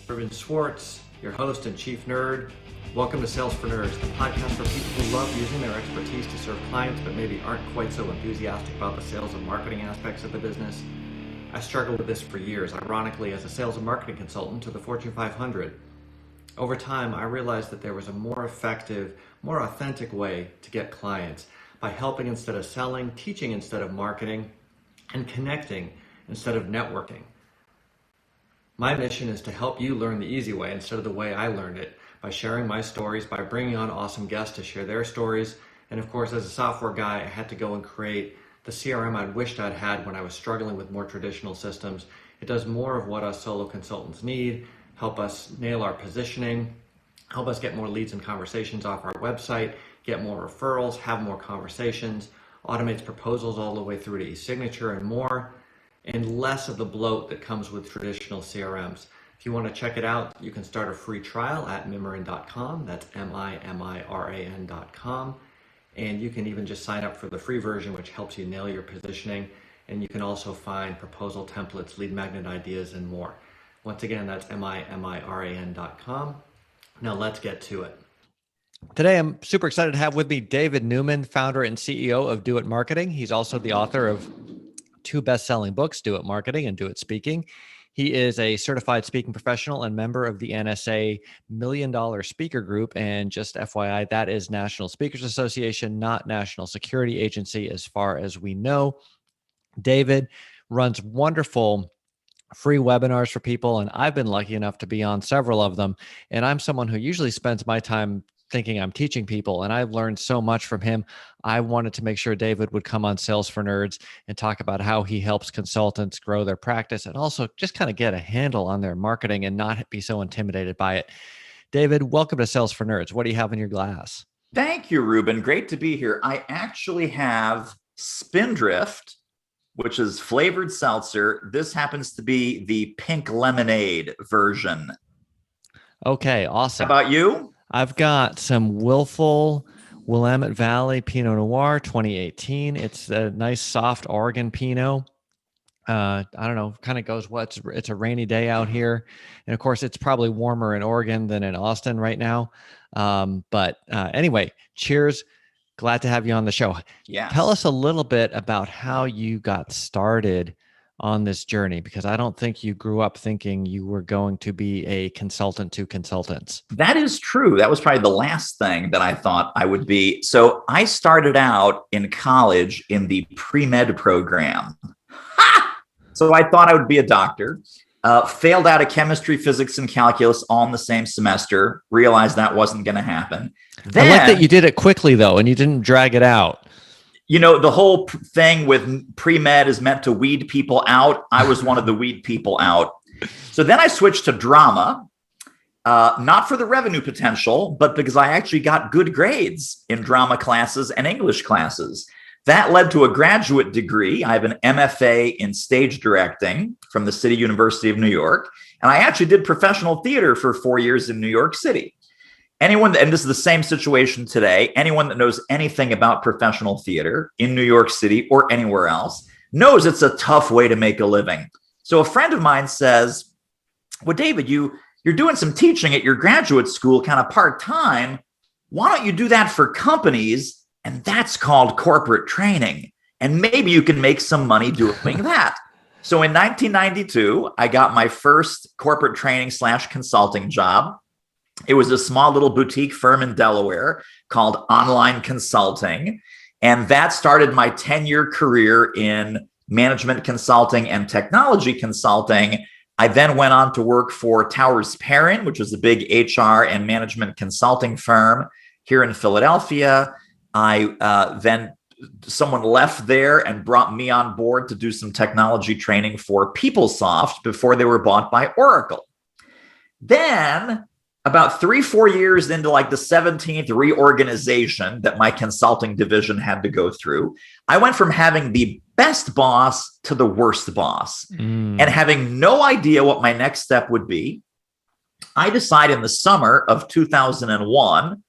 Ruben Swartz, your host and chief nerd. Welcome to Sales for Nerds, the podcast for people who love using their expertise to serve clients but maybe aren't quite so enthusiastic about the sales and marketing aspects of the business. I struggled with this for years, ironically, as a sales and marketing consultant to the Fortune 500. Over time, I realized that there was a more effective, more authentic way to get clients by helping instead of selling, teaching instead of marketing, and connecting instead of networking. My mission is to help you learn the easy way instead of the way I learned it, by sharing my stories, by bringing on awesome guests to share their stories. And of course, as a software guy, I had to go and create the CRM I wished I'd had when I was struggling with more traditional systems. It does more of what us solo consultants need, help us nail our positioning, help us get more leads and conversations off our website, get more referrals, have more conversations, automates proposals all the way through to e-signature and more, and less of the bloat that comes with traditional CRMs. If you want to check it out, you can start a free trial at mimiran.com. That's MIMIRAN.com. And you can even just sign up for the free version, which helps you nail your positioning. And you can also find proposal templates, lead magnet ideas, and more. Once again, that's MIMIRAN.com. Now let's get to it. Today, I'm super excited to have with me David Newman, founder and CEO of Do It Marketing. He's also the author of two best-selling books, Do It Marketing and Do It Speaking. He is a certified speaking professional and member of the NSA $1 Million Speaker Group. And just FYI, that is National Speakers Association, not National Security Agency, as far as we know. David runs wonderful free webinars for people, and I've been lucky enough to be on several of them. And I'm someone who usually spends my time thinking I'm teaching people, and I've learned so much from him. I wanted to make sure David would come on Sales for Nerds and talk about how he helps consultants grow their practice and also just kind of get a handle on their marketing and not be so intimidated by it. David, welcome to Sales for Nerds. What do you have in your glass? Thank you, Ruben. Great to be here. I actually have Spindrift, which is flavored seltzer. This happens to be the pink lemonade version. Okay, awesome. How about you? I've got some Willful Willamette Valley Pinot Noir 2018. It's a nice, soft Oregon Pinot. I don't know, kind of goes, it's a rainy day out here. And of course, it's probably warmer in Oregon than in Austin right now. Anyway, cheers. Glad to have you on the show. Yes. Tell us a little bit about how you got started on this journey, because I don't think you grew up thinking you were going to be a consultant to consultants. That is true. That was probably the last thing that I thought I would be. So I started out in college in the pre-med program. So I thought I would be a doctor. Failed out of chemistry, physics, and calculus all in the same semester. Realized that wasn't going to happen. I like that you did it quickly, though, and you didn't drag it out. You know, the whole thing with pre-med is meant to weed people out. I was one of the weed people out. So then I switched to drama, not for the revenue potential, but because I actually got good grades in drama classes and English classes. That led to a graduate degree. I have an MFA in stage directing from the City University of New York. And I actually did professional theater for 4 years in New York City. And this is the same situation today, anyone that knows anything about professional theater in New York City or anywhere else knows it's a tough way to make a living. So a friend of mine says, well, David, you're doing some teaching at your graduate school kind of part-time. Why don't you do that for companies? And that's called corporate training. And maybe you can make some money doing that. So in 1992, I got my first corporate training / consulting job. It was a small little boutique firm in Delaware called Online Consulting. And that started my 10-year career in management consulting and technology consulting. I then went on to work for Towers Perrin, which was a big HR and management consulting firm here in Philadelphia. Then someone left there and brought me on board to do some technology training for PeopleSoft before they were bought by Oracle. Then about 3-4 years into like the 17th reorganization that my consulting division had to go through, I went from having the best boss to the worst boss and having no idea what my next step would be. I decided in the summer of 2001,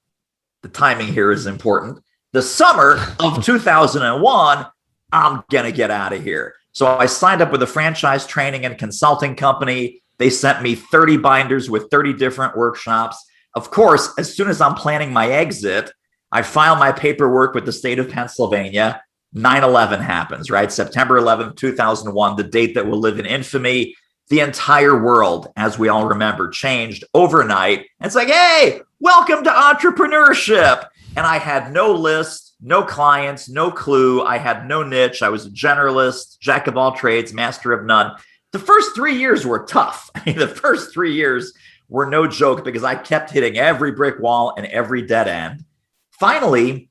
the timing here is important, the summer of 2001, I'm going to get out of here. So I signed up with a franchise training and consulting company. They sent me 30 binders with 30 different workshops. Of course, as soon as I'm planning my exit, I file my paperwork with the state of Pennsylvania. 9/11 happens, right? September 11th, 2001, the date that will live in infamy. The entire world, as we all remember, changed overnight. And it's like, hey, welcome to entrepreneurship. And I had no list, no clients, no clue. I had no niche. I was a generalist, jack of all trades, master of none. The first 3 years were tough. I mean, the first 3 years were no joke because I kept hitting every brick wall and every dead end. Finally,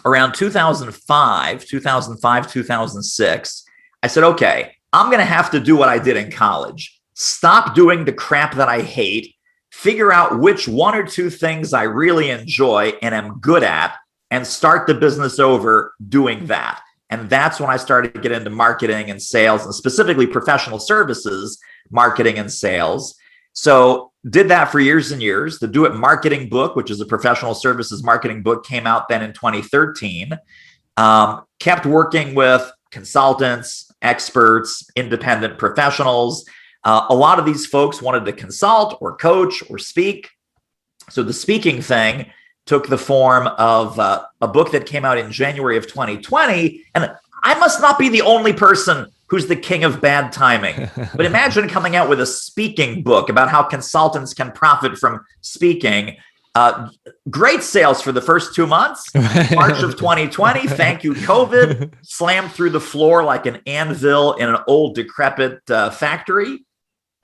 around 2005, 2006, I said, okay, I'm going to have to do what I did in college. Stop doing the crap that I hate, figure out which one or two things I really enjoy and am good at, and start the business over doing that. And that's when I started to get into marketing and sales, and specifically professional services, marketing and sales. So did that for years and years. The Do It Marketing book, which is a professional services marketing book, came out then in 2013. Kept working with consultants, experts, independent professionals. A lot of these folks wanted to consult or coach or speak. So the speaking thing took the form of a book that came out in January of 2020. And I must not be the only person who's the king of bad timing. But imagine coming out with a speaking book about how consultants can profit from speaking. Great sales for the first 2 months. March of 2020, thank you, COVID, slammed through the floor like an anvil in an old decrepit factory.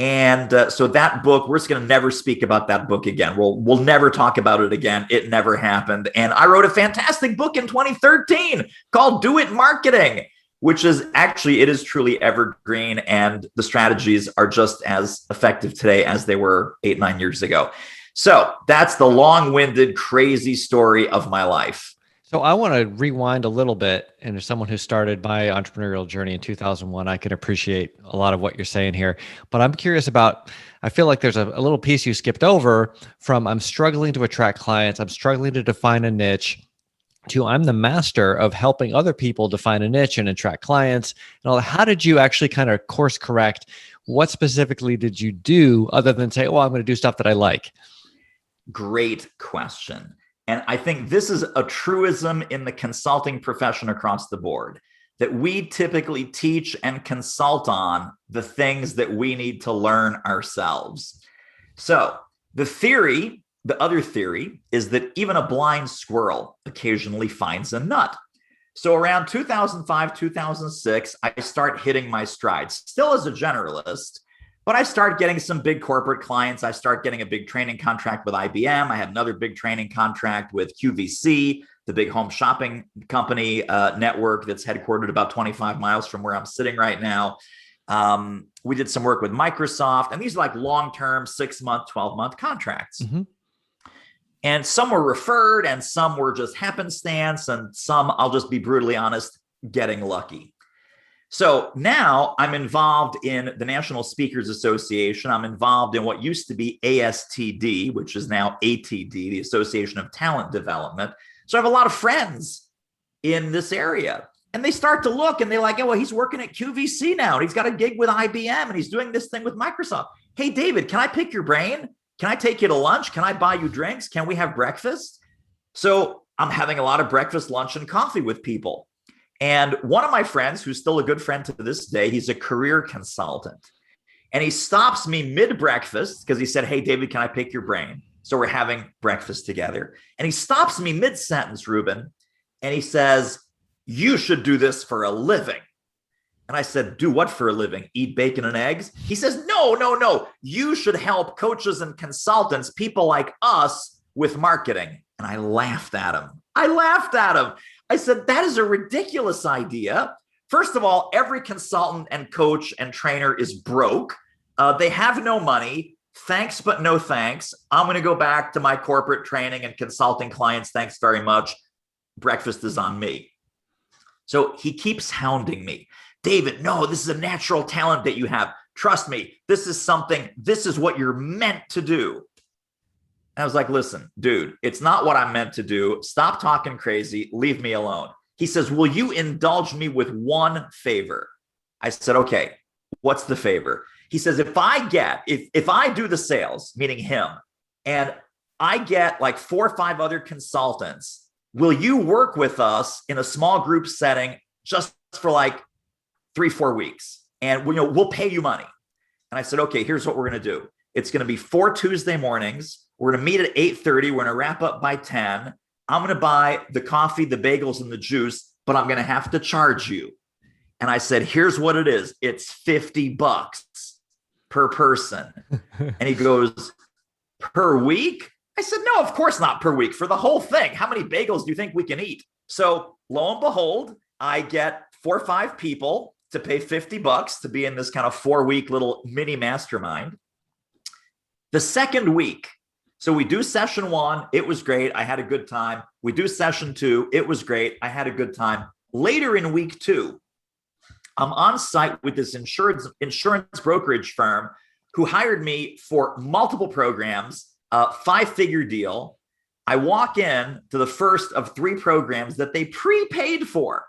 And so that book, we're just going to never speak about that book again. We'll never talk about it again. It never happened. And I wrote a fantastic book in 2013 called Do It Marketing, which is actually, it is truly evergreen. And the strategies are just as effective today as they were 8-9 years ago. So that's the long-winded, crazy story of my life. So I want to rewind a little bit. And as someone who started my entrepreneurial journey in 2001, I can appreciate a lot of what you're saying here. But I'm curious about, I feel like there's a little piece you skipped over from I'm struggling to attract clients, I'm struggling to define a niche, to I'm the master of helping other people define a niche and attract clients. And all that. How did you actually kind of course correct? What specifically did you do other than say, oh, I'm going to do stuff that I like? Great question. And I think this is a truism in the consulting profession across the board, that we typically teach and consult on the things that we need to learn ourselves. So the other theory is that even a blind squirrel occasionally finds a nut. So around 2005, 2006, I start hitting my stride, still as a generalist, but I start getting some big corporate clients. I start getting a big training contract with IBM. I had another big training contract with QVC, the big home shopping company network that's headquartered about 25 miles from where I'm sitting right now. We did some work with Microsoft, and these are like long-term 6-month, 12-month contracts. Mm-hmm. And some were referred and some were just happenstance, and some, I'll just be brutally honest, getting lucky. So now I'm involved in the National Speakers Association. I'm involved in what used to be ASTD, which is now ATD, the Association of Talent Development. So I have a lot of friends in this area, and they start to look and they're like, oh, well, he's working at QVC now, and he's got a gig with IBM, and he's doing this thing with Microsoft. Hey, David, can I pick your brain? Can I take you to lunch? Can I buy you drinks? Can we have breakfast? So I'm having a lot of breakfast, lunch, and coffee with people. And one of my friends, who's still a good friend to this day, he's a career consultant. And he stops me mid-breakfast because he said, hey, David, can I pick your brain? So we're having breakfast together. And he stops me mid-sentence, Ruben, and he says, you should do this for a living. And I said, do what for a living? Eat bacon and eggs? He says, no. You should help coaches and consultants, people like us, with marketing. And I laughed at him. I said, that is a ridiculous idea. First of all, every consultant and coach and trainer is broke. They have no money. Thanks, but no thanks. I'm going to go back to my corporate training and consulting clients. Thanks very much. Breakfast is on me. So he keeps hounding me. David, no, this is a natural talent that you have. Trust me, this is what you're meant to do. And I was like, listen, dude, it's not what I'm meant to do. Stop talking crazy. Leave me alone. He says, will you indulge me with one favor? I said, okay, what's the favor? He says, if I do the sales, meaning him, and I get like 4 or 5 other consultants, will you work with us in a small group setting just for like 3-4 weeks? And we'll pay you money. And I said, okay, here's what we're going to do. It's going to be 4 Tuesday mornings. We're going to meet at 8:30. We're going to wrap up by 10. I'm going to buy the coffee, the bagels, and the juice, but I'm going to have to charge you. And I said, here's what it is. It's $50 per person. And he goes, per week? I said, no, of course not per week. For the whole thing. How many bagels do you think we can eat? So lo and behold, I get 4 or 5 people to pay $50 to be in this kind of 4-week little mini mastermind. The second week, so we do session 1. It was great. I had a good time. We do session 2. It was great. I had a good time. Later in week 2, I'm on site with this insurance brokerage firm who hired me for multiple programs, a 5-figure deal. I walk in to the first of 3 programs that they prepaid for,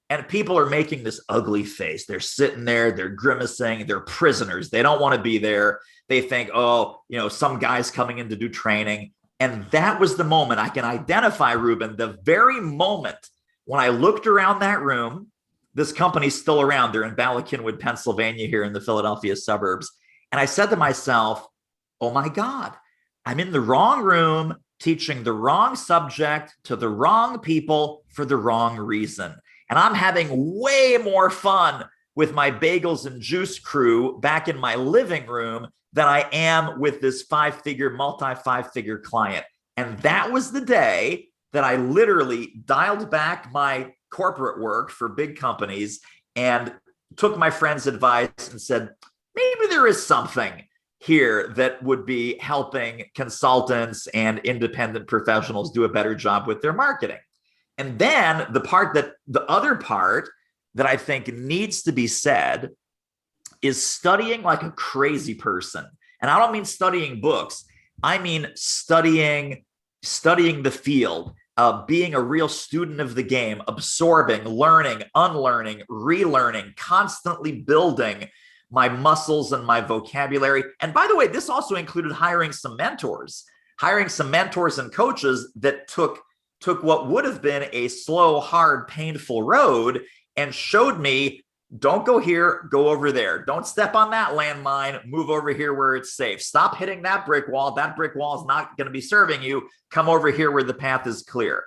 and people are making this ugly face. They're sitting there, they're grimacing, they're prisoners. They don't want to be there. They think, some guy's coming in to do training. And that was the moment I can identify, Ruben, the very moment when I looked around that room. This company's still around. They're in Ballackinwood, Pennsylvania, here in the Philadelphia suburbs. And I said to myself, oh my God, I'm in the wrong room, teaching the wrong subject to the wrong people for the wrong reason. And I'm having way more fun with my bagels and juice crew back in my living room than I am with this multi-5-figure client. And that was the day that I literally dialed back my corporate work for big companies and took my friend's advice and said, maybe there is something here that would be helping consultants and independent professionals do a better job with their marketing. And then the other part that I think needs to be said is studying like a crazy person. And I don't mean studying books. I mean studying the field, being a real student of the game, absorbing, learning, unlearning, relearning, constantly building my muscles and my vocabulary. And by the way, this also included hiring some mentors and coaches that took what would have been a slow, hard, painful road and showed me, don't go here, go over there. Don't step on that landmine, move over here where it's safe. Stop hitting that brick wall. That brick wall is not going to be serving you. Come over here where the path is clear.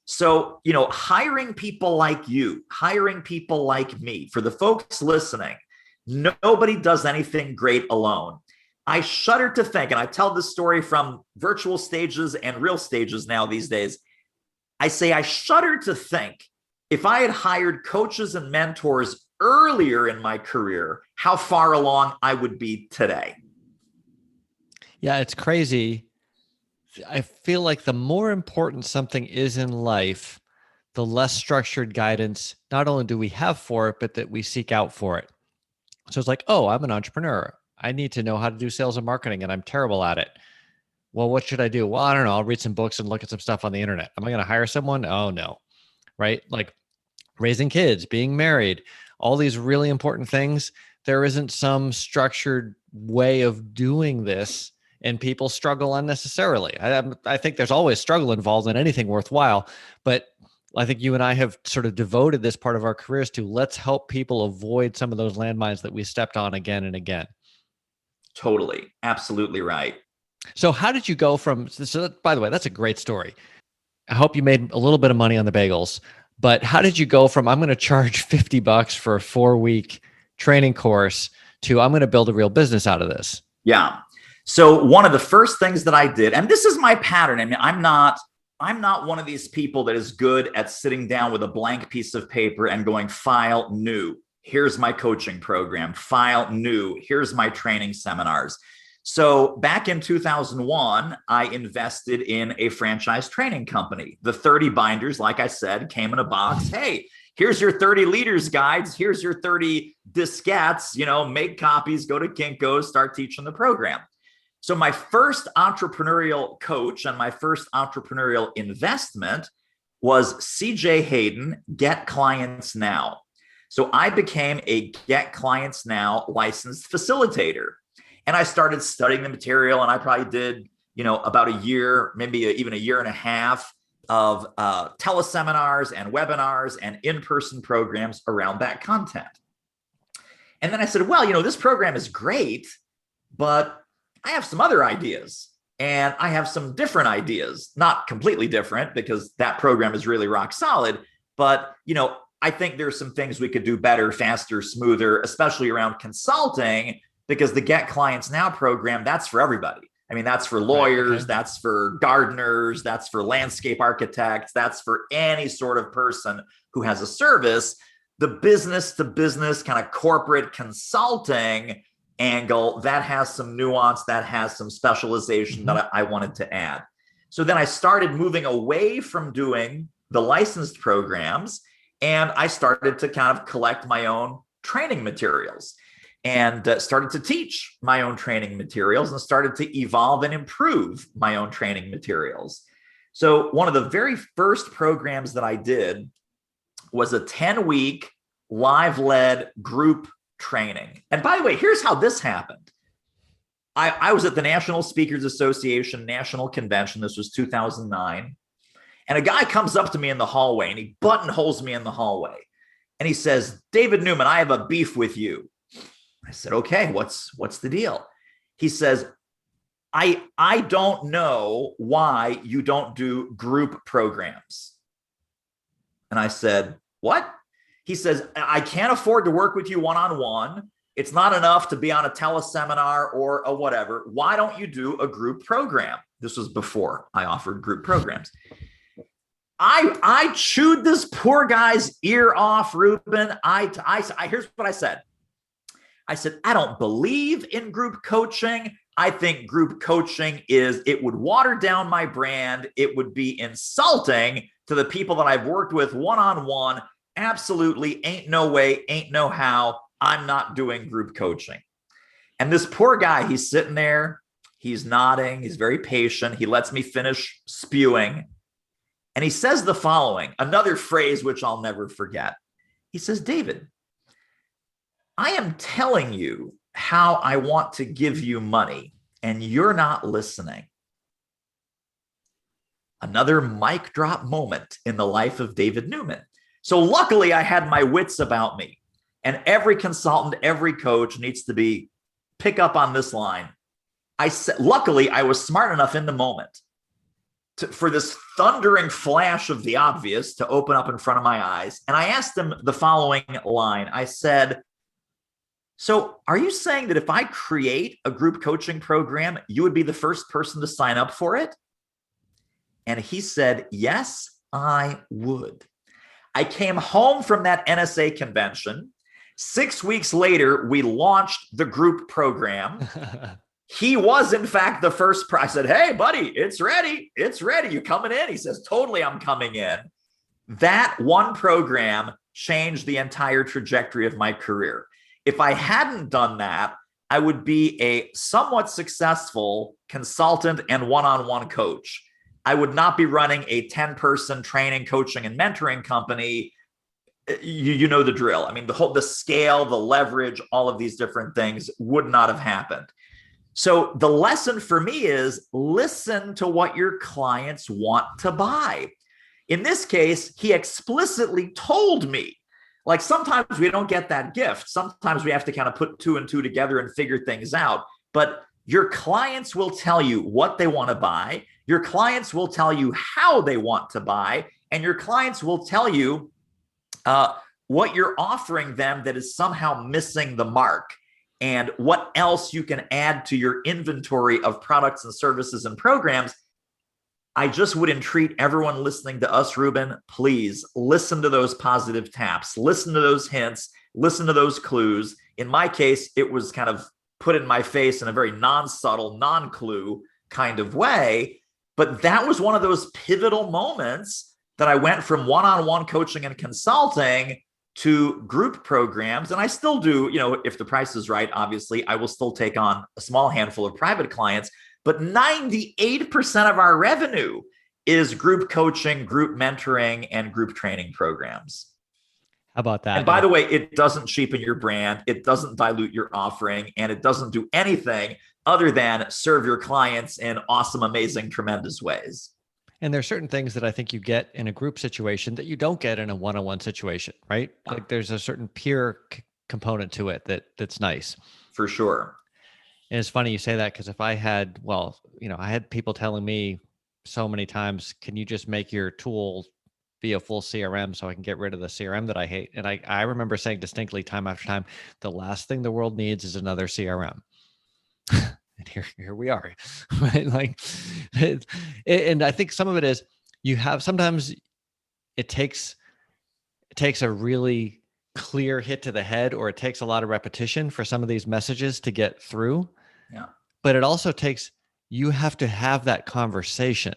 So, hiring people like you, hiring people like me, for the folks listening, nobody does anything great alone. I shudder to think, and I tell this story from virtual stages and real stages now these days. I say, I shudder to think if I had hired coaches and mentors earlier in my career, how far along I would be today. Yeah, it's crazy. I feel like the more important something is in life, the less structured guidance, not only do we have for it, but that we seek out for it. So it's like, oh, I'm an entrepreneur. I need to know how to do sales and marketing, and I'm terrible at it. Well, what should I do? Well, I don't know. I'll read some books and look at some stuff on the internet. Am I going to hire someone? Oh, no. Right? Like raising kids, being married, all these really important things. There isn't some structured way of doing this, and people struggle unnecessarily. I think there's always struggle involved in anything worthwhile, but I think you and I have sort of devoted this part of our careers to let's help people avoid some of those landmines that we stepped on again and again. Totally. Absolutely right. So how did you go from, by the way, that's a great story. I hope you made a little bit of money on the bagels, but how did you go from, I'm going to charge $50 for a 4-week training course to I'm going to build a real business out of this? Yeah. So one of the first things that I did, and this is my pattern. I mean, I'm not one of these people that is good at sitting down with a blank piece of paper and going, file new. Here's my coaching program. File new. Here's my training seminars. So back in 2001, I invested in a franchise training company. The 30 binders, like I said, came in a box. Hey, here's your 30 leaders guides. Here's your 30 diskettes, make copies, go to Kinko's, start teaching the program. So my first entrepreneurial coach and my first entrepreneurial investment was CJ Hayden, Get Clients Now. So I became a Get Clients Now licensed facilitator. And I started studying the material, and I probably did, about a year, maybe even a year and a half of teleseminars and webinars and in-person programs around that content. And then I said, well, this program is great, but I have some other ideas, and I have some different ideas, not completely different because that program is really rock solid, but, I think there's some things we could do better, faster, smoother, especially around consulting, because the Get Clients Now program, that's for everybody. I mean, that's for lawyers, Right, okay. That's for gardeners, that's for landscape architects, that's for any sort of person who has a service. The business to business kind of corporate consulting angle, that has some nuance, that has some specialization that I wanted to add. So then I started moving away from doing the licensed programs, and I started to kind of collect my own training materials and started to teach my own training materials and started to evolve and improve my own training materials. So one of the very first programs that I did was a 10-week live-led group training. And by the way, here's how this happened. I was at the National Speakers Association National Convention. This was 2009. And a guy comes up to me in the hallway, and he buttonholes me in the hallway. And he says, "David Newman, I have a beef with you." I said, "Okay, what's the deal?" He says, I don't know why you don't do group programs. And I said, "What?" He says, "I can't afford to work with you one-on-one. It's not enough to be on a teleseminar or a whatever. Why don't you do a group program?" This was before I offered group programs. I chewed this poor guy's ear off, Ruben. Here's what I said. I said, "I don't believe in group coaching. I think group coaching it would water down my brand. It would be insulting to the people that I've worked with one-on-one. Absolutely ain't no way, ain't no how. I'm not doing group coaching." And this poor guy, he's sitting there, he's nodding, he's very patient. He lets me finish spewing. And he says the following, another phrase which I'll never forget. He says, "David, I am telling you how I want to give you money, and you're not listening." Another mic drop moment in the life of David Newman. So luckily, I had my wits about me. And every consultant, every coach needs to pick up on this line. Luckily, I was smart enough in the moment for this thundering flash of the obvious to open up in front of my eyes. And I asked him the following line. I said, "So are you saying that if I create a group coaching program, you would be the first person to sign up for it?" And he said, "Yes, I would." I came home from that NSA convention. 6 weeks later, we launched the group program. He was, in fact, the first. I said, "Hey, buddy, it's ready. It's ready. You coming in?" He says, "Totally, I'm coming in." That one program changed the entire trajectory of my career. If I hadn't done that, I would be a somewhat successful consultant and one-on-one coach. I would not be running a 10-person training, coaching, and mentoring company. You know the drill. I mean, the scale, the leverage, all of these different things would not have happened. So the lesson for me is listen to what your clients want to buy. In this case, he explicitly told me, like, sometimes we don't get that gift. Sometimes we have to kind of put two and two together and figure things out. But your clients will tell you what they want to buy. Your clients will tell you how they want to buy. And your clients will tell you what you're offering them that is somehow missing the mark, and what else you can add to your inventory of products and services and programs. I just would entreat everyone listening to us, Ruben, please listen to those positive taps, listen to those hints, listen to those clues. In my case, it was kind of put in my face in a very non-subtle, non-clue kind of way. But that was one of those pivotal moments that I went from one-on-one coaching and consulting to group programs. And I still do, if the price is right, obviously, I will still take on a small handful of private clients. But 98% of our revenue is group coaching, group mentoring, and group training programs. How about that? And by the way, it doesn't cheapen your brand. It doesn't dilute your offering, and it doesn't do anything other than serve your clients in awesome, amazing, tremendous ways. And there's certain things that I think you get in a group situation that you don't get in a one-on-one situation, right? Like there's a certain peer component to it that's nice. For sure. And it's funny you say that, because if I had, I had people telling me so many times, can you just make your tool be a full CRM so I can get rid of the CRM that I hate? And I remember saying distinctly time after time, the last thing the world needs is another CRM. And here we are, right? Like, and I think some of it is sometimes it takes a really clear hit to the head, or it takes a lot of repetition for some of these messages to get through. Yeah. But it also you have to have that conversation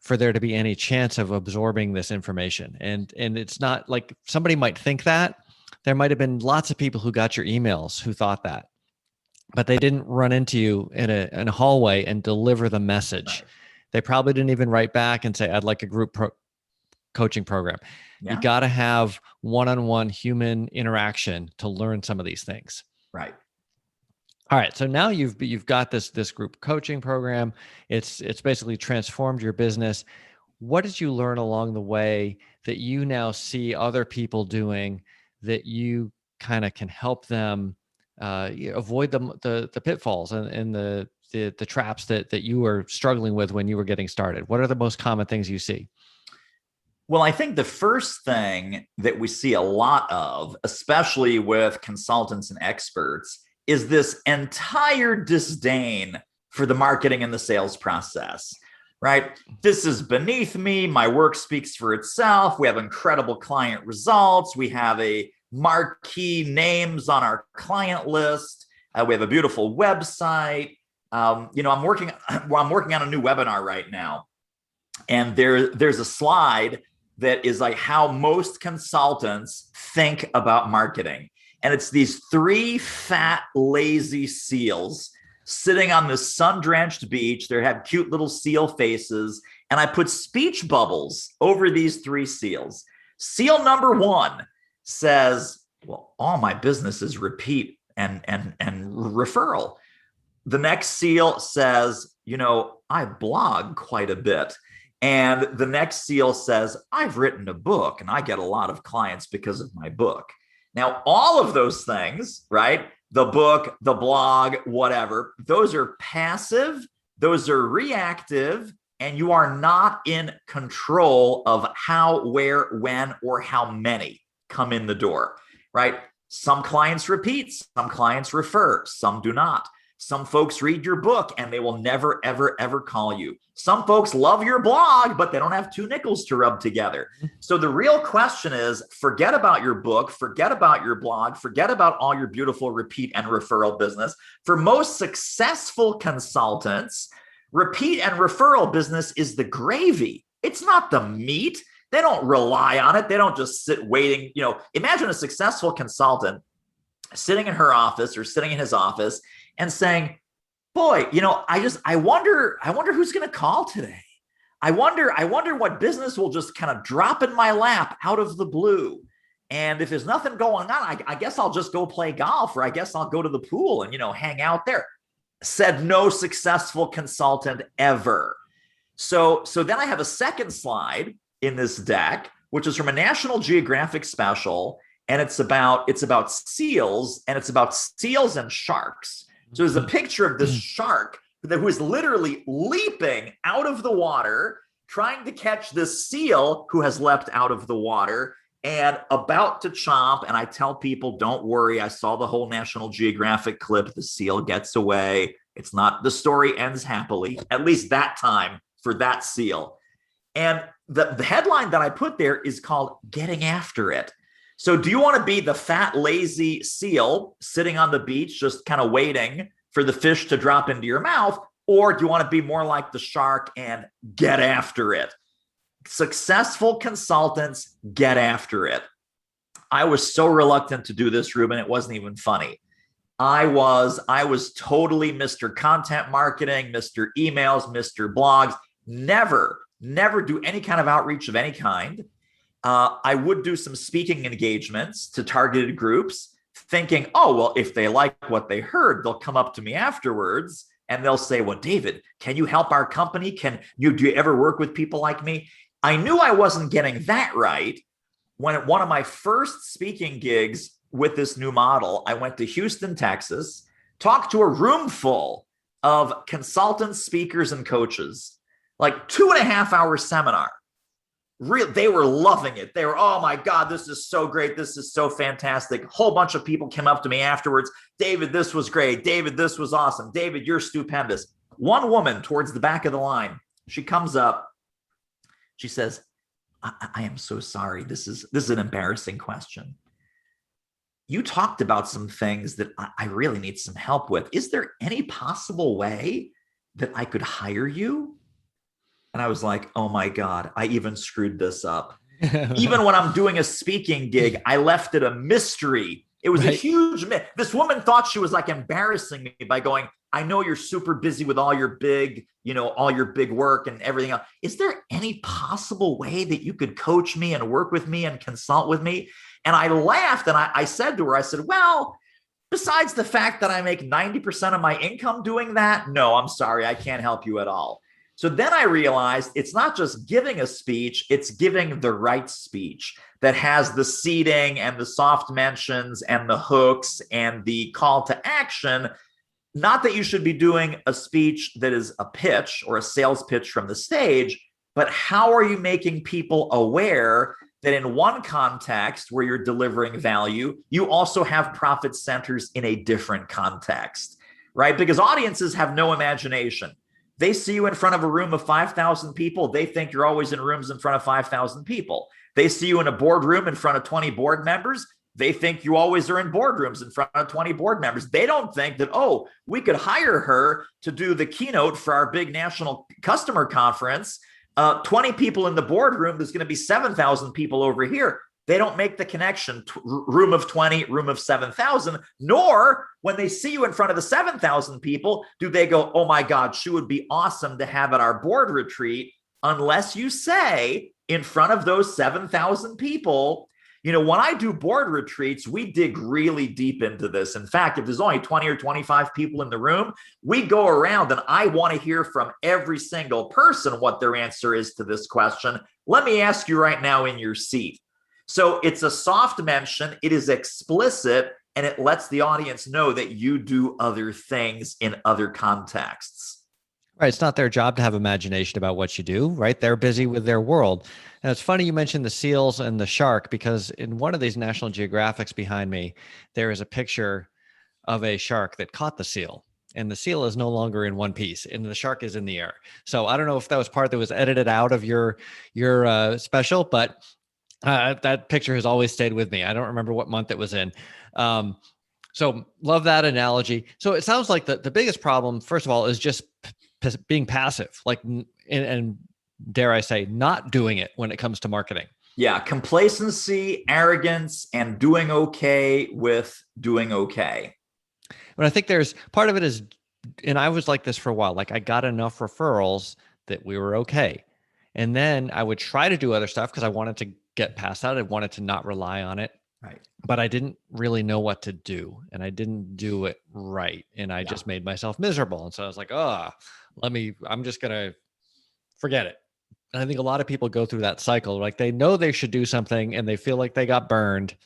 for there to be any chance of absorbing this information. And it's not like somebody might think that. There might have been lots of people who got your emails who thought that, but they didn't run into you in a hallway and deliver the message. Right. They probably didn't even write back and say, I'd like a group coaching program. Yeah. You got to have one-on-one human interaction to learn some of these things. Right. All right. So now you've got this group coaching program. It's basically transformed your business. What did you learn along the way that you now see other people doing that you kind of can help them avoid the pitfalls and the traps that you were struggling with when you were getting started? What are the most common things you see? Well, I think the first thing that we see a lot of, especially with consultants and experts, is this entire disdain for the marketing and the sales process, right? This is beneath me. My work speaks for itself. We have incredible client results. We have a marquee names on our client list. We have a beautiful website. I'm working on a new webinar right now, and there's a slide that is like how most consultants think about marketing. And it's these 3 fat, lazy seals sitting on this sun-drenched beach. They have cute little seal faces. And I put speech bubbles over these 3 seals. Seal number 1 says, well, all my business is repeat and referral. The next seal says, I blog quite a bit. And the next seal says, I've written a book and I get a lot of clients because of my book. Now, all of those things, right? The book, the blog, whatever, those are passive, those are reactive, and you are not in control of how, where, when, or how many come in the door, right? Some clients repeat, some clients refer, some do not. Some folks read your book and they will never, ever, ever call you. Some folks love your blog, but they don't have 2 nickels to rub together. So the real question is, forget about your book, forget about your blog, forget about all your beautiful repeat and referral business. For most successful consultants, repeat and referral business is the gravy. It's not the meat. They don't rely on it. They don't just sit waiting. Imagine a successful consultant sitting in her office or sitting in his office and saying, boy, I wonder who's going to call today. I wonder what business will just kind of drop in my lap out of the blue. And if there's nothing going on, I guess I'll just go play golf, or I guess I'll go to the pool and, hang out there. Said no successful consultant ever. So then I have a second slide in this deck, which is from a National Geographic special. And it's about seals, and it's about seals and sharks. So there's a picture of this shark who is literally leaping out of the water, trying to catch this seal who has leapt out of the water and about to chomp. And I tell people, don't worry. I saw the whole National Geographic clip. The seal gets away. It's not, the story ends happily, at least that time for that seal. And the headline that I put there is called Getting After It. So do you want to be the fat, lazy seal sitting on the beach, just kind of waiting for the fish to drop into your mouth? Or do you want to be more like the shark and get after it? Successful consultants get after it. I was so reluctant to do this, Ruben. It wasn't even funny. I was totally Mr. Content Marketing, Mr. Emails, Mr. Blogs. Never do any kind of outreach of any kind. I would do some speaking engagements to targeted groups, thinking, oh, well, if they like what they heard, they'll come up to me afterwards and they'll say, well, David, can you help our company? Do you ever work with people like me? I knew I wasn't getting that right when at one of my first speaking gigs with this new model, I went to Houston, Texas, talked to a room full of consultants, speakers, and coaches, like 2.5-hour seminar. They were loving it. They were, oh my God, this is so great. This is so fantastic. A whole bunch of people came up to me afterwards. David, this was great. David, this was awesome. David, you're stupendous. One woman towards the back of the line, she comes up. She says, I am so sorry. This is an embarrassing question. You talked about some things that I really need some help with. Is there any possible way that I could hire you? And I was like, oh my God, I even screwed this up. Even when I'm doing a speaking gig, I left it a mystery. It was a huge myth. This woman thought she was like embarrassing me by going, I know you're super busy with all your big work and everything else. Is there any possible way that you could coach me and work with me and consult with me? And I laughed and I said to her, I said, well, besides the fact that I make 90% of my income doing that, no, I'm sorry, I can't help you at all. So then I realized it's not just giving a speech, it's giving the right speech that has the seeding and the soft mentions and the hooks and the call to action. Not that you should be doing a speech that is a pitch or a sales pitch from the stage, but how are you making people aware that in one context where you're delivering value, you also have profit centers in a different context, right? Because audiences have no imagination. They see you in front of a room of 5,000 people. They think you're always in rooms in front of 5,000 people. They see you in a boardroom in front of 20 board members. They think you always are in boardrooms in front of 20 board members. They don't think that, oh, we could hire her to do the keynote for our big national customer conference. 20 people in the boardroom, there's going to be 7,000 people over here. They don't make the connection, room of 20, room of 7,000, nor when they see you in front of the 7,000 people, do they go, oh my God, she would be awesome to have at our board retreat, unless you say in front of those 7,000 people. When I do board retreats, we dig really deep into this. In fact, if there's only 20 or 25 people in the room, we go around and I want to hear from every single person what their answer is to this question. Let me ask you right now in your seat. So it's a soft mention, it is explicit, and it lets the audience know that you do other things in other contexts. Right. It's not their job to have imagination about what you do, right? They're busy with their world. And it's funny you mentioned the seals and the shark, because in one of these National Geographics behind me, there is a picture of a shark that caught the seal. And the seal is no longer in one piece and the shark is in the air. So I don't know if that was part that was edited out of your special, but that picture has always stayed with me. I don't remember what month it was in. So love that analogy. So it sounds like the biggest problem, first of all, is just being passive, like, and dare I say, not doing it when it comes to marketing. Yeah. Complacency, arrogance, and doing okay with doing okay. But I think there's part of it is, and I was like this for a while, like I got enough referrals that we were okay. And then I would try to do other stuff because I wanted to get past that. I wanted to not rely on it. Right. But I didn't really know what to do, and I didn't do it right. And I just made myself miserable. And so I was like, I'm just going to forget it. And I think a lot of people go through that cycle. Like they know they should do something and they feel like they got burned.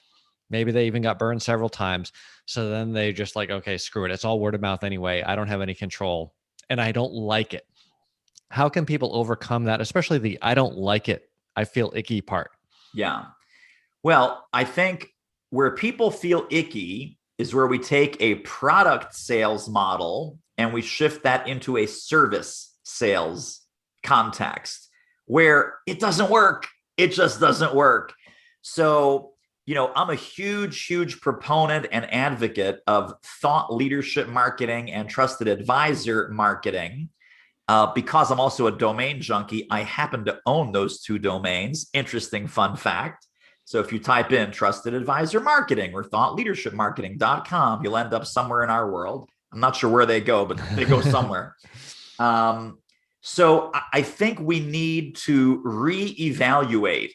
Maybe they even got burned several times. So then they just like, okay, screw it. It's all word of mouth anyway. I don't have any control and I don't like it. How can people overcome that? Especially the, I don't like it, I feel icky part. Yeah. Well, I think where people feel icky is where we take a product sales model and we shift that into a service sales context where it doesn't work. It just doesn't work. So, I'm a huge proponent and advocate of thought leadership marketing and trusted advisor marketing. Because I'm also a domain junkie, I happen to own those two domains. Interesting fun fact. So if you type in trusted advisor marketing or thoughtleadershipmarketing.com, you'll end up somewhere in our world. I'm not sure where they go, but they go somewhere. So I think we need to reevaluate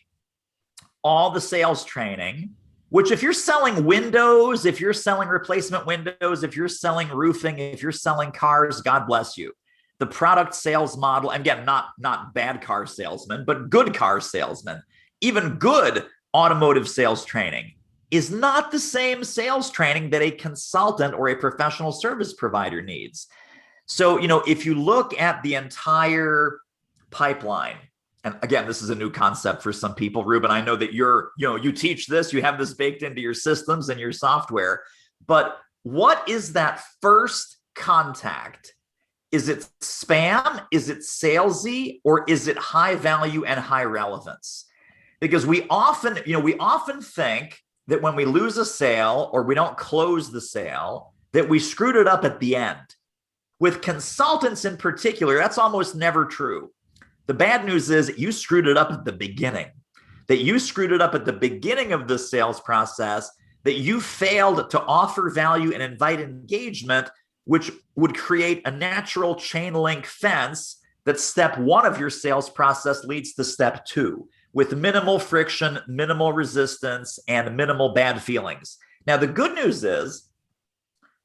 all the sales training, which if you're selling windows, if you're selling replacement windows, if you're selling roofing, if you're selling cars, God bless you. The product sales model, and again, not bad car salesmen, but good car salesmen, even good automotive sales training is not the same sales training that a consultant or a professional service provider needs. So, if you look at the entire pipeline, and again, this is a new concept for some people, Ruben, I know that you teach this, you have this baked into your systems and your software, but what is that first contact? Is it spam? Is it salesy? Or is it high value and high relevance? Because we often think that when we lose a sale or we don't close the sale, that we screwed it up at the end. With consultants in particular, that's almost never true. The bad news is you screwed it up at the beginning, that you screwed it up at the beginning of the sales process, that you failed to offer value and invite engagement, which would create a natural chain link fence that step one of your sales process leads to step two with minimal friction, minimal resistance, and minimal bad feelings. Now, the good news is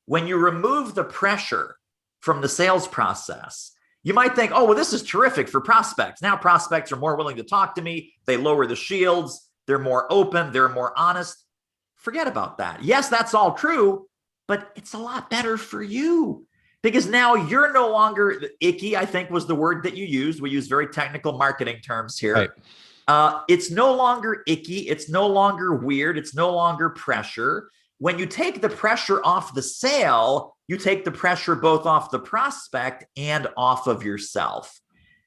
when you remove the pressure from the sales process, you might think, oh, well, this is terrific for prospects. Now prospects are more willing to talk to me. They lower the shields. They're more open. They're more honest. Forget about that. Yes, that's all true, but it's a lot better for you because now you're no longer icky, I think was the word that you used. We use very technical marketing terms here. Right. It's no longer icky. It's no longer weird. It's no longer pressure. When you take the pressure off the sale, you take the pressure both off the prospect and off of yourself.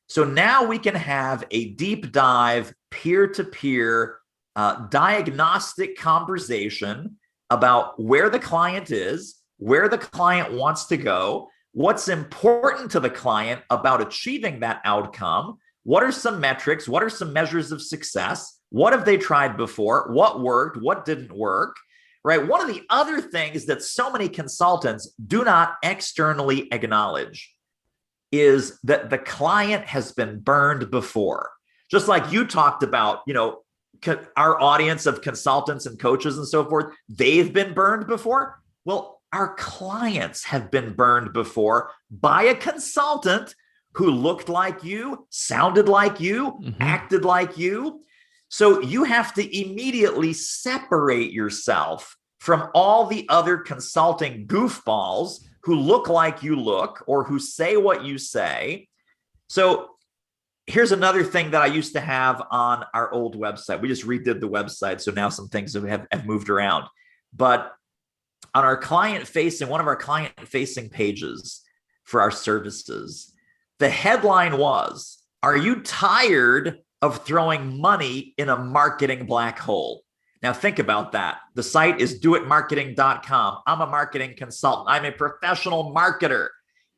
So now we can have a deep dive, peer-to-peer, diagnostic conversation about where the client is, where the client wants to go, what's important to the client about achieving that outcome. What are some metrics? What are some measures of success? What have they tried before? What worked? What didn't work? Right? One of the other things that so many consultants do not externally acknowledge is that the client has been burned before. Just like you talked about, our audience of consultants and coaches and so forth, they've been burned before. Well, our clients have been burned before by a consultant who looked like you, sounded like you, acted like you. So you have to immediately separate yourself from all the other consulting goofballs who look like you look or who say what you say. So here's another thing that I used to have on our old website. We just redid the website, so now some things have moved around. But on our one of our client-facing pages for our services, the headline was, "Are you tired of throwing money in a marketing black hole?" Now think about that. The site is doitmarketing.com. I'm a marketing consultant. I'm a professional marketer.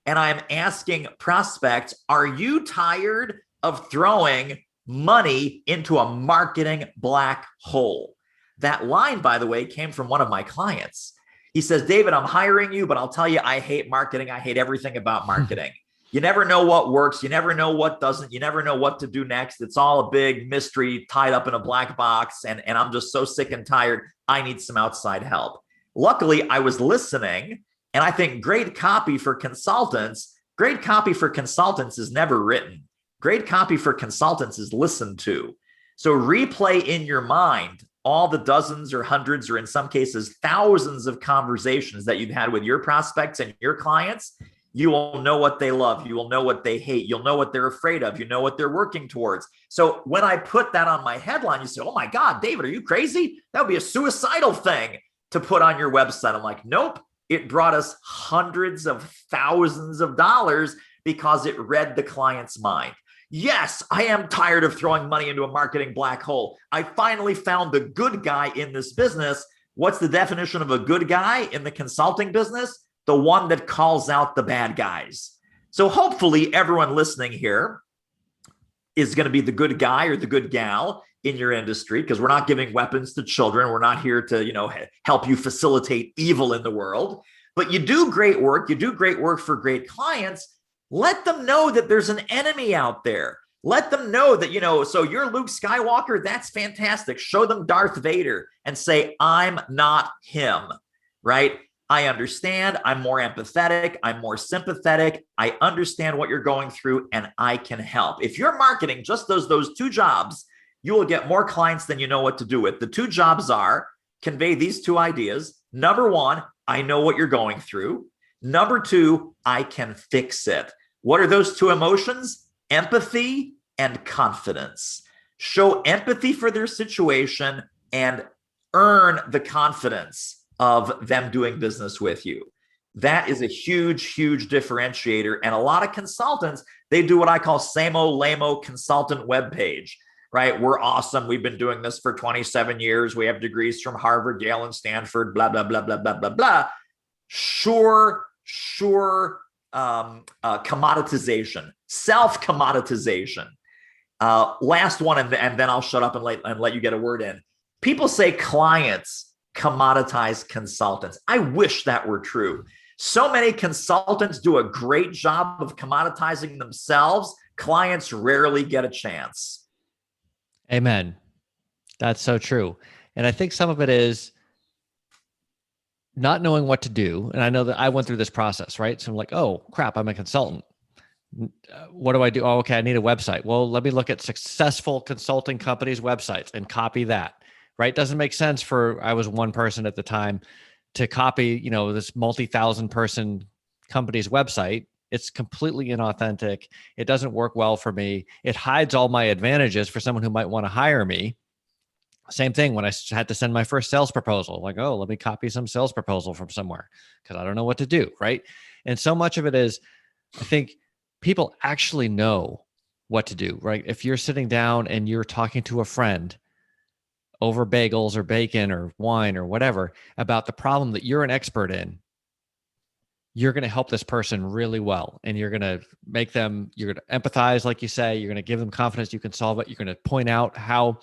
And I'm asking prospects, are you tired of throwing money into a marketing black hole? That line, by the way, came from one of my clients. He says, "David, I'm hiring you, but I'll tell you, I hate marketing. I hate everything about marketing. You never know what works. You never know what doesn't. You never know what to do next. It's all a big mystery tied up in a black box. And I'm just so sick and tired. I need some outside help." Luckily, I was listening. And I think great copy for consultants is never written. Great copy for consultants is listened to. So replay in your mind all the dozens or hundreds, or in some cases, thousands of conversations that you've had with your prospects and your clients. You will know what they love. You will know what they hate. You'll know what they're afraid of. You know what they're working towards. So when I put that on my headline, you say, "Oh my God, David, are you crazy? That would be a suicidal thing to put on your website." I'm like, nope. It brought us hundreds of thousands of dollars because it read the client's mind. Yes, I am tired of throwing money into a marketing black hole. I finally found the good guy in this business. What's the definition of a good guy in the consulting business? The one that calls out the bad guys. So hopefully everyone listening here is going to be the good guy or the good gal in your industry, because we're not giving weapons to children. We're not here to, help you facilitate evil in the world. But you do great work. You do great work for great clients. Let them know that there's an enemy out there. Let them know that, so you're Luke Skywalker. That's fantastic. Show them Darth Vader and say, I'm not him, right? I understand. I'm more empathetic. I'm more sympathetic. I understand what you're going through and I can help. If you're marketing just those two jobs, you will get more clients than you know what to do with. The two jobs are convey these two ideas. Number one, I know what you're going through. Number two, I can fix it. What are those two emotions? Empathy and confidence. Show empathy for their situation and earn the confidence of them doing business with you. That is a huge, huge differentiator. And a lot of consultants, they do what I call same-o, lame-o consultant webpage, right? We're awesome. We've been doing this for 27 years. We have degrees from Harvard, Yale, and Stanford, blah, blah, blah, blah, blah, blah, blah. Sure, commoditization, self-commoditization. Last one, and then I'll shut up and let you get a word in. People say clients commoditize consultants. I wish that were true. So many consultants do a great job of commoditizing themselves. Clients rarely get a chance. Amen. That's so true. And I think some of it is not knowing what to do. And I know that I went through this process, right? So I'm like, oh crap, I'm a consultant. What do I do? Oh, okay, I need a website. Well, let me look at successful consulting companies' websites and copy that, right? Doesn't make sense I was one person at the time, to copy, this multi-thousand person company's website. It's completely inauthentic. It doesn't work well for me. It hides all my advantages for someone who might want to hire me. Same thing when I had to send my first sales proposal, like, oh, let me copy some sales proposal from somewhere because I don't know what to do, right? And so much of it is, I think people actually know what to do, right? If you're sitting down and you're talking to a friend over bagels or bacon or wine or whatever about the problem that you're an expert in, you're going to help this person really well. And you're going to you're going to empathize, like you say, you're going to give them confidence you can solve it. You're going to point out how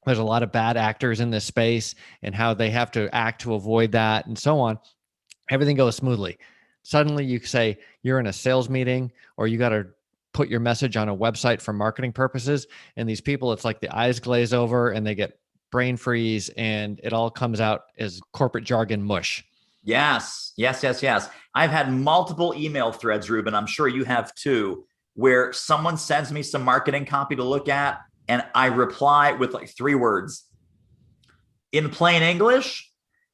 there's a lot of bad actors in this space and how they have to act to avoid that and so on. Everything goes smoothly. Suddenly you say you're in a sales meeting or you got to put your message on a website for marketing purposes. And these people, it's like the eyes glaze over and they get brain freeze and it all comes out as corporate jargon mush. Yes. I've had multiple email threads, Ruben, I'm sure you have too, where someone sends me some marketing copy to look at and I reply with like 3 words in plain English.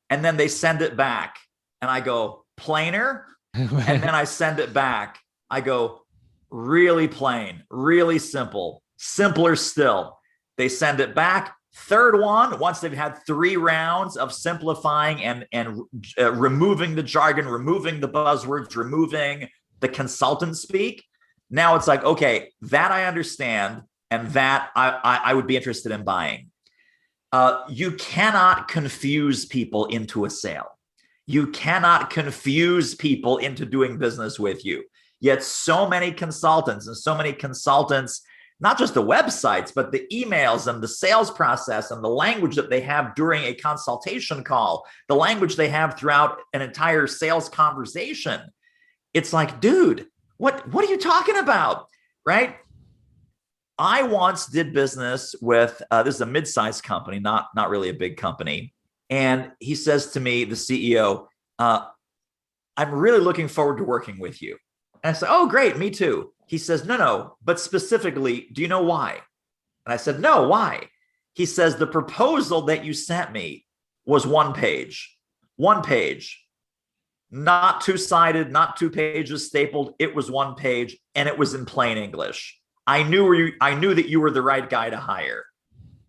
And then they send it back and I go, plainer. And then I send it back. I go, really plain, really simple, simpler still. They send it back. Third one, once they've had 3 rounds of simplifying and removing the jargon, removing the buzzwords, removing the consultant speak. Now it's like, okay, that I understand. And that I would be interested in buying. You cannot confuse people into a sale. You cannot confuse people into doing business with you. Yet so many consultants, not just the websites, but the emails and the sales process and the language that they have during a consultation call, the language they have throughout an entire sales conversation. It's like, dude, what are you talking about, right? I once did business with, this is a mid-sized company, not really a big company. And he says to me, the CEO, I'm really looking forward to working with you. And I said, oh, great, me too. He says, no, but specifically, do you know why? And I said, no, why? He says, the proposal that you sent me was 1 page, not 2-sided, not 2 pages stapled. It was 1 page and it was in plain English. I knew that you were the right guy to hire.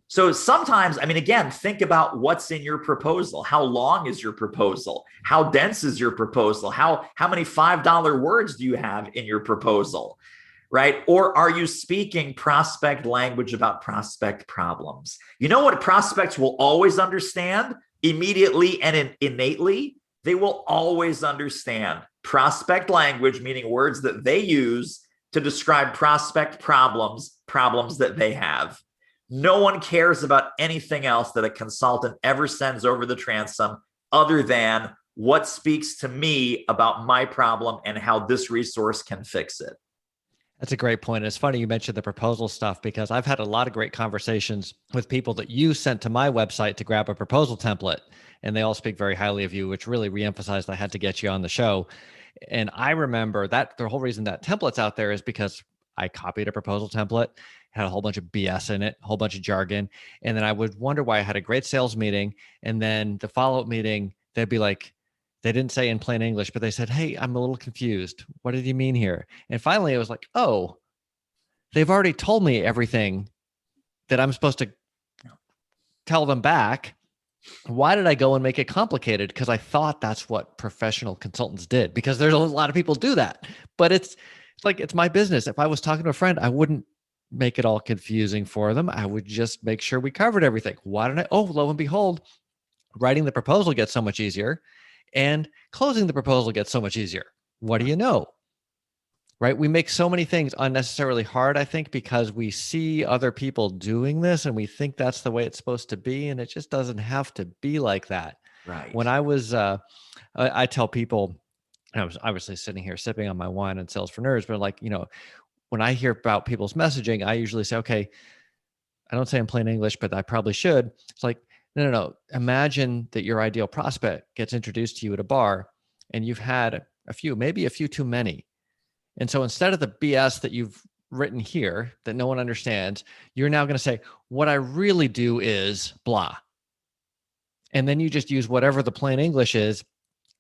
So sometimes, again, think about what's in your proposal. How long is your proposal? How dense is your proposal? How many $5 words do you have in your proposal, right? Or are you speaking prospect language about prospect problems? You know what prospects will always understand immediately and innately? They will always understand prospect language, meaning words that they use to describe prospect problems that they have. No one cares about anything else that a consultant ever sends over the transom other than what speaks to me about my problem and how this resource can fix it. That's a great point. It's funny you mentioned the proposal stuff because I've had a lot of great conversations with people that you sent to my website to grab a proposal template, and they all speak very highly of you, which really reemphasized I had to get you on the show. And I remember that the whole reason that template's out there is because I copied a proposal template, had a whole bunch of BS in it, a whole bunch of jargon. And then I would wonder why I had a great sales meeting. And then the follow-up meeting, they'd be like, they didn't say in plain English, but they said, "Hey, I'm a little confused. What did you mean here?" And finally it was like, oh, they've already told me everything that I'm supposed to tell them back. Why did I go and make it complicated? Because I thought that's what professional consultants did, because there's a lot of people do that, but it's like, it's my business. If I was talking to a friend, I wouldn't make it all confusing for them. I would just make sure we covered everything. Why did I? Oh, lo and behold, writing the proposal gets so much easier and closing the proposal gets so much easier. What do you know? Right? We make so many things unnecessarily hard, I think, because we see other people doing this and we think that's the way it's supposed to be. And it just doesn't have to be like that. Right. When I tell people, I was obviously sitting here sipping on my wine and Sales for Nerds, but like, when I hear about people's messaging, I usually say, okay, I don't say in plain English, but I probably should. It's like, no. Imagine that your ideal prospect gets introduced to you at a bar and you've had maybe a few too many. And so instead of the BS that you've written here that no one understands, you're now going to say, what I really do is blah. And then you just use whatever the plain English is.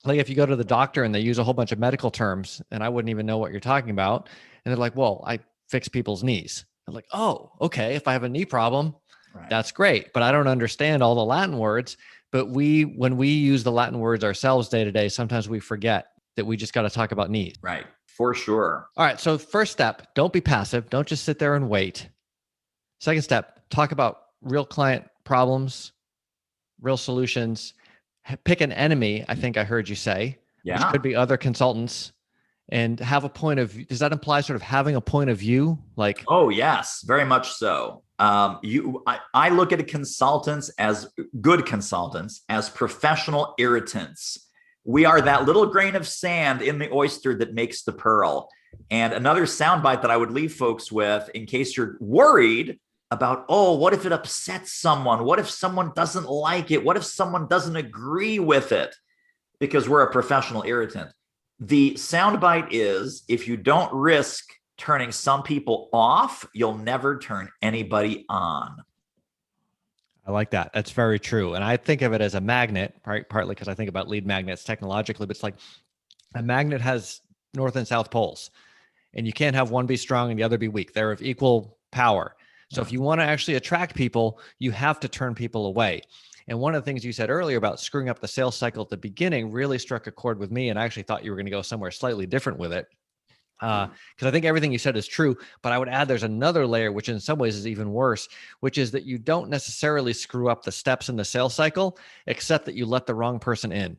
Like if you go to the doctor and they use a whole bunch of medical terms and I wouldn't even know what you're talking about. And they're like, well, I fix people's knees. I'm like, oh, okay. If I have a knee problem, right, that's great. But I don't understand all the Latin words. But when we use the Latin words ourselves day to day, sometimes we forget that we just got to talk about knees. Right. For sure. All right. So first step, don't be passive. Don't just sit there and wait. Second step, talk about real client problems, real solutions. Pick an enemy, I think I heard you say, which could be other consultants, and have a point of view. Does that imply sort of having a point of view? Like, oh, yes, very much so. I look at consultants as good consultants, as professional irritants. We are that little grain of sand in the oyster that makes the pearl. And another soundbite that I would leave folks with, in case you're worried about, oh, what if it upsets someone? What if someone doesn't like it? What if someone doesn't agree with it? Because we're a professional irritant. The soundbite is, if you don't risk turning some people off, you'll never turn anybody on. I like that. That's very true. And I think of it as a magnet, right? Partly because I think about lead magnets technologically, but it's like a magnet has north and south poles, and you can't have one be strong and the other be weak. They're of equal power. So if you want to actually attract people, you have to turn people away. And one of the things you said earlier about screwing up the sales cycle at the beginning really struck a chord with me. And I actually thought you were going to go somewhere slightly different with it. Because I think everything you said is true, but I would add there's another layer, which in some ways is even worse, which is that you don't necessarily screw up the steps in the sales cycle, except that you let the wrong person in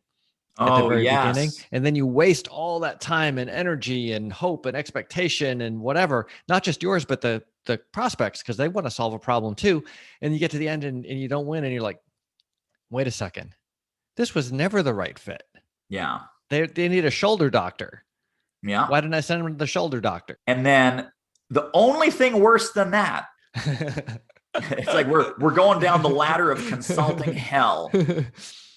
at the very beginning. And then you waste all that time and energy and hope and expectation and whatever, not just yours, but the prospects, because they want to solve a problem too. And you get to the end and you don't win. And you're like, wait a second, this was never the right fit. Yeah. They need a shoulder doctor. Yeah. Why didn't I send him to the shoulder doctor? And then the only thing worse than that, it's like we're going down the ladder of consulting hell.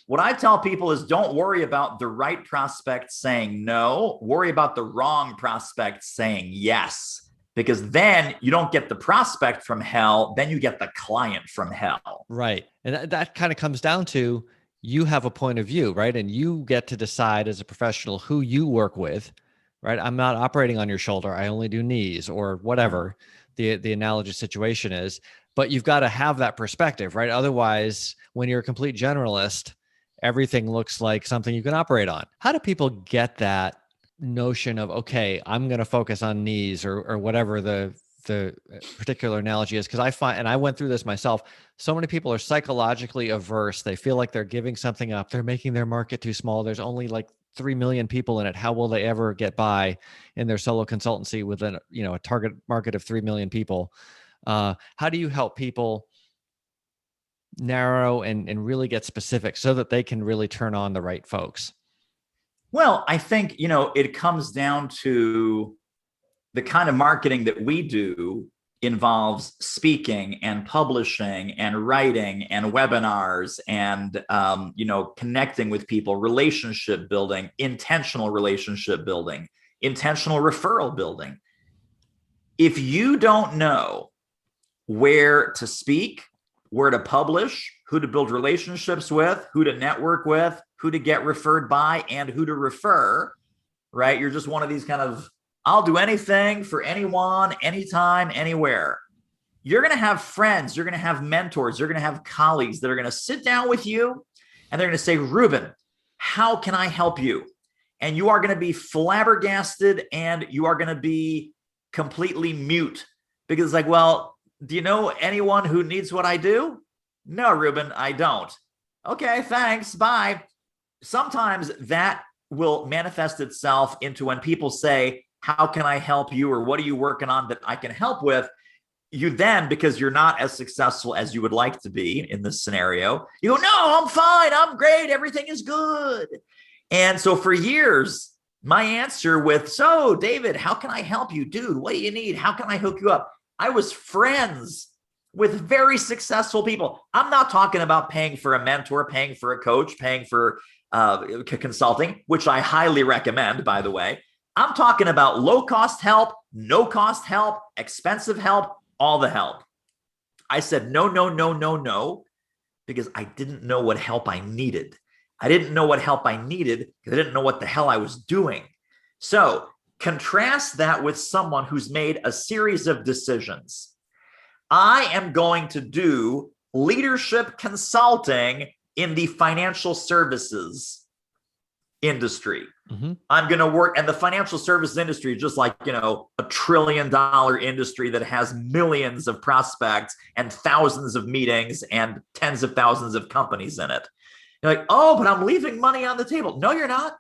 What I tell people is, don't worry about the right prospect saying no. Worry about the wrong prospect saying yes, because then you don't get the prospect from hell. Then you get the client from hell. Right. And that kind of comes down to, you have a point of view, right? And you get to decide as a professional who you work with. Right. I'm not operating on your shoulder. I only do knees, or whatever the analogous situation is. But you've got to have that perspective, right? Otherwise, when you're a complete generalist, everything looks like something you can operate on. How do people get that notion of, okay, I'm going to focus on knees, or whatever the particular analogy is? Because I find, and I went through this myself, so many people are psychologically averse. They feel like they're giving something up. They're making their market too small. There's only like 3 million people in it. How will they ever get by in their solo consultancy with a target market of 3 million people? How do you help people narrow and really get specific so that they can really turn on the right folks? Well, I think, it comes down to the kind of marketing that we do involves speaking and publishing and writing and webinars and connecting with people, relationship building, intentional relationship building, intentional referral building. If you don't know where to speak, where to publish, who to build relationships with, who to network with, who to get referred by, and who to refer, right? You're just one of these kind of, I'll do anything for anyone, anytime, anywhere. You're going to have friends, you're going to have mentors, you're going to have colleagues that are going to sit down with you and they're going to say, Ruben, how can I help you? And you are going to be flabbergasted and you are going to be completely mute because it's like, well, do you know anyone who needs what I do? No, Ruben, I don't. Okay, thanks. Bye. Sometimes that will manifest itself into when people say, how can I help you? Or what are you working on that I can help with? You then, because you're not as successful as you would like to be in this scenario, you go, no, I'm fine. I'm great. Everything is good. And so for years, my answer with, so David, how can I help you? Dude, what do you need? How can I hook you up? I was friends with very successful people. I'm not talking about paying for a mentor, paying for a coach, paying for consulting, which I highly recommend, by the way. I'm talking about low-cost help, no-cost help, expensive help, all the help. I said, no, no, no, no, no, because I didn't know what help I needed. I didn't know what help I needed because I didn't know what the hell I was doing. So contrast that with someone who's made a series of decisions. I am going to do leadership consulting in the financial services industry. Mm-hmm. I'm going to work, and the financial services industry is just like, $1 trillion industry that has millions of prospects and thousands of meetings and tens of thousands of companies in it. You're like, oh, but I'm leaving money on the table. No, you're not.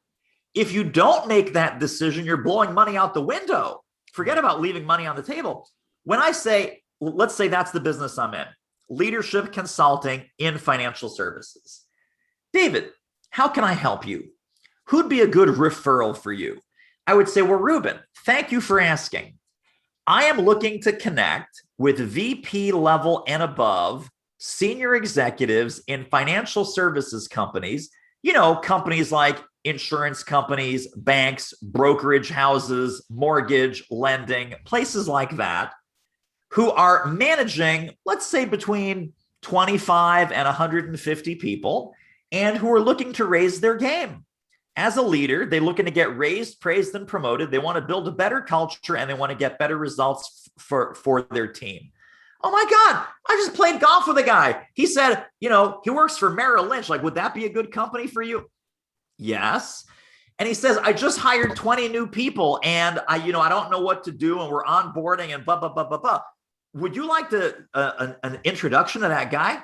If you don't make that decision, you're blowing money out the window. Forget about leaving money on the table. When I say, let's say that's the business I'm in, leadership consulting in financial services. David, how can I help you? Who'd be a good referral for you? I would say, well, Ruben, thank you for asking. I am looking to connect with VP level and above senior executives in financial services companies, companies like insurance companies, banks, brokerage houses, mortgage, lending, places like that, who are managing, let's say, between 25 and 150 people, and who are looking to raise their game. As a leader, they're looking to get raised, praised, and promoted. They want to build a better culture, and they want to get better results for their team. Oh my God, I just played golf with a guy. He said, he works for Merrill Lynch. Like, would that be a good company for you? Yes. And he says, I just hired 20 new people and I don't know what to do. And we're onboarding and blah, blah, blah, blah, blah. Would you like an introduction to that guy?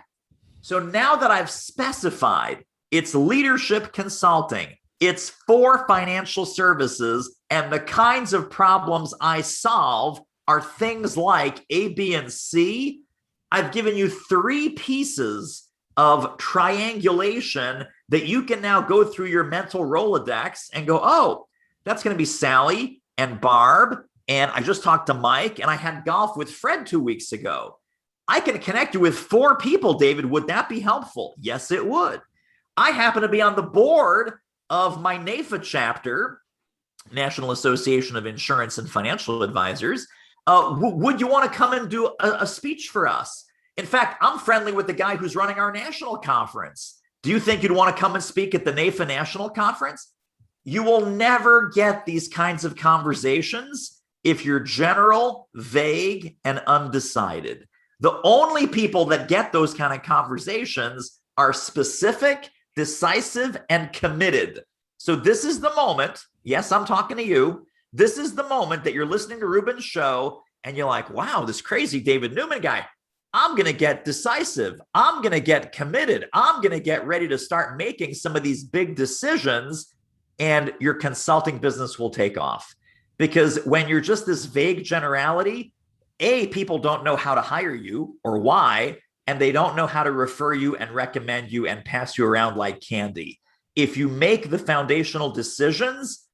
So now that I've specified it's leadership consulting, it's for financial services, and the kinds of problems I solve are things like A, B, and C. I've given you 3 pieces of triangulation that you can now go through your mental Rolodex and go, oh, that's going to be Sally and Barb. And I just talked to Mike and I had golf with Fred 2 weeks ago. I can connect you with 4 people, David. Would that be helpful? Yes, it would. I happen to be on the board of my NAFA chapter, National Association of Insurance and Financial Advisors. Would you want to come and do a speech for us? In fact, I'm friendly with the guy who's running our national conference. Do you think you'd want to come and speak at the NAFA National Conference? You will never get these kinds of conversations if you're general, vague, and undecided. The only people that get those kind of conversations are specific, decisive, and committed. So this is the moment. Yes, I'm talking to you. This is the moment that you're listening to Ruben's show and you're like, wow, this crazy David Newman guy, I'm going to get decisive. I'm going to get committed. I'm going to get ready to start making some of these big decisions, and your consulting business will take off. Because when you're just this vague generality, A, people don't know how to hire you or why, and they don't know how to refer you and recommend you and pass you around like candy. If you make the foundational decisions,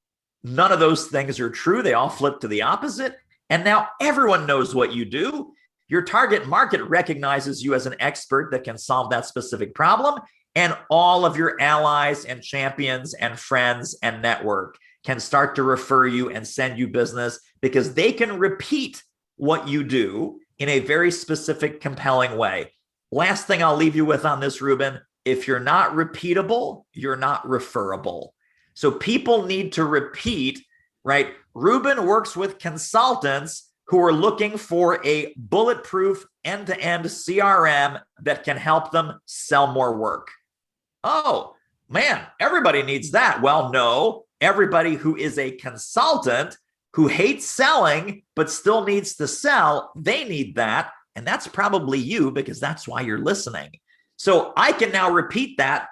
None of those things are true. They all flip to the opposite. And now everyone knows what you do. Your target market recognizes you as an expert that can solve that specific problem. And all of your allies and champions and friends and network can start to refer you and send you business because they can repeat what you do in a very specific, compelling way. Last thing I'll leave you with on this, Ruben, if you're not repeatable, you're not referable. So people need to repeat, right? Ruben works with consultants who are looking for a bulletproof end-to-end CRM that can help them sell more work. Oh, man, everybody needs that. Well, no, everybody who is a consultant who hates selling but still needs to sell, they need that. And that's probably you because that's why you're listening. So I can now repeat that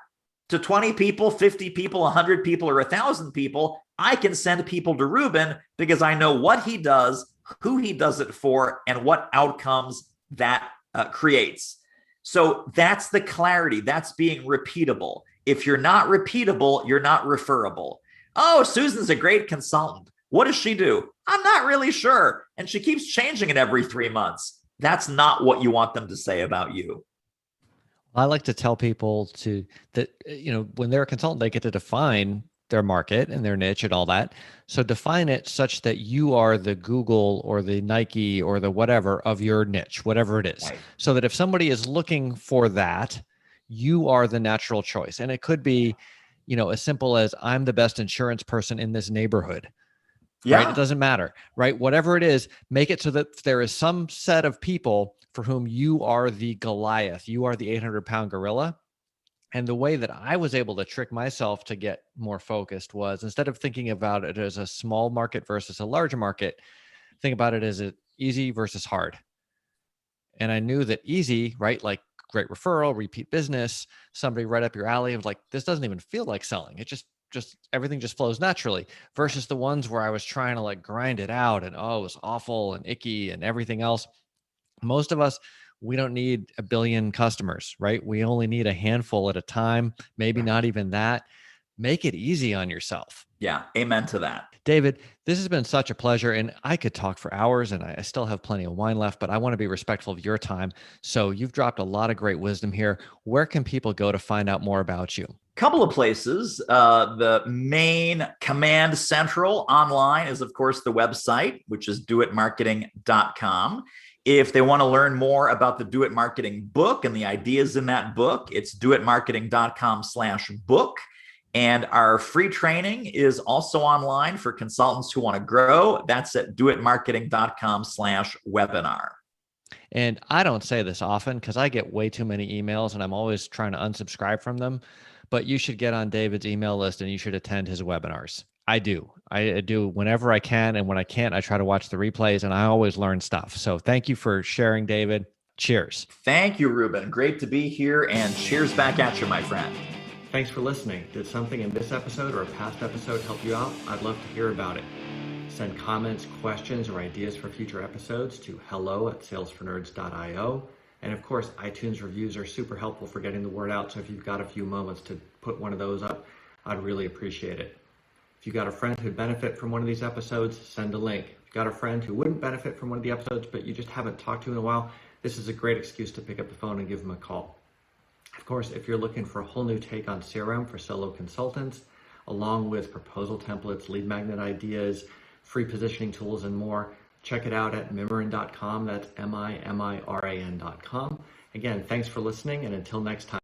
to 20 people, 50 people, 100 people, or 1,000 people. I can send people to Ruben because I know what he does, who he does it for, and what outcomes that creates. So that's the clarity. That's being repeatable. If you're not repeatable, you're not referable. Oh, Susan's a great consultant. What does she do? I'm not really sure. And she keeps changing it every 3 months. That's not what you want them to say about you. I like to tell people that when they're a consultant, they get to define their market and their niche and all that. So define it such that you are the Google or the Nike or the whatever of your niche, whatever it is. Right. So that if somebody is looking for that, you are the natural choice. And it could be, as simple as I'm the best insurance person in this neighborhood. Yeah. Right? It doesn't matter, right? Whatever it is, make it so that there is some set of people for whom you are the Goliath, you are the 800-pound gorilla. And the way that I was able to trick myself to get more focused was, instead of thinking about it as a small market versus a larger market, think about it as an easy versus hard. And I knew that easy, right? Like great referral, repeat business, somebody right up your alley of like, this doesn't even feel like selling. It just everything just flows naturally, versus the ones where I was trying to like grind it out and, oh, it was awful and icky and everything else. Most of us, we don't need a billion customers, right? We only need a handful at a time, maybe not even that. Make it easy on yourself. Yeah. Amen to that. David, this has been such a pleasure, and I could talk for hours, and I still have plenty of wine left, but I want to be respectful of your time. So you've dropped a lot of great wisdom here. Where can people go to find out more about you? Couple of places. The main command central online is, of course, the website, which is doitmarketing.com. If they want to learn more about the Do It Marketing book and the ideas in that book, it's doitmarketing.com/book. And our free training is also online for consultants who want to grow. That's at doitmarketing.com/webinar. And I don't say this often because I get way too many emails and I'm always trying to unsubscribe from them. But you should get on David's email list and you should attend his webinars. I do whenever I can. And when I can't, I try to watch the replays and I always learn stuff. So thank you for sharing, David. Cheers. Thank you, Ruben. Great to be here, and cheers back at you, my friend. Thanks for listening. Did something in this episode or a past episode help you out? I'd love to hear about it. Send comments, questions, or ideas for future episodes to hello@salesfornerds.io. And of course, iTunes reviews are super helpful for getting the word out. So if you've got a few moments to put one of those up, I'd really appreciate it. If you got a friend who'd benefit from one of these episodes, send a link. If you got a friend who wouldn't benefit from one of the episodes, but you just haven't talked to in a while, this is a great excuse to pick up the phone and give them a call. Of course, if you're looking for a whole new take on CRM for solo consultants, along with proposal templates, lead magnet ideas, free positioning tools, and more, check it out at mimaran.com. That's MIMIRAN.com. Again, thanks for listening, and until next time.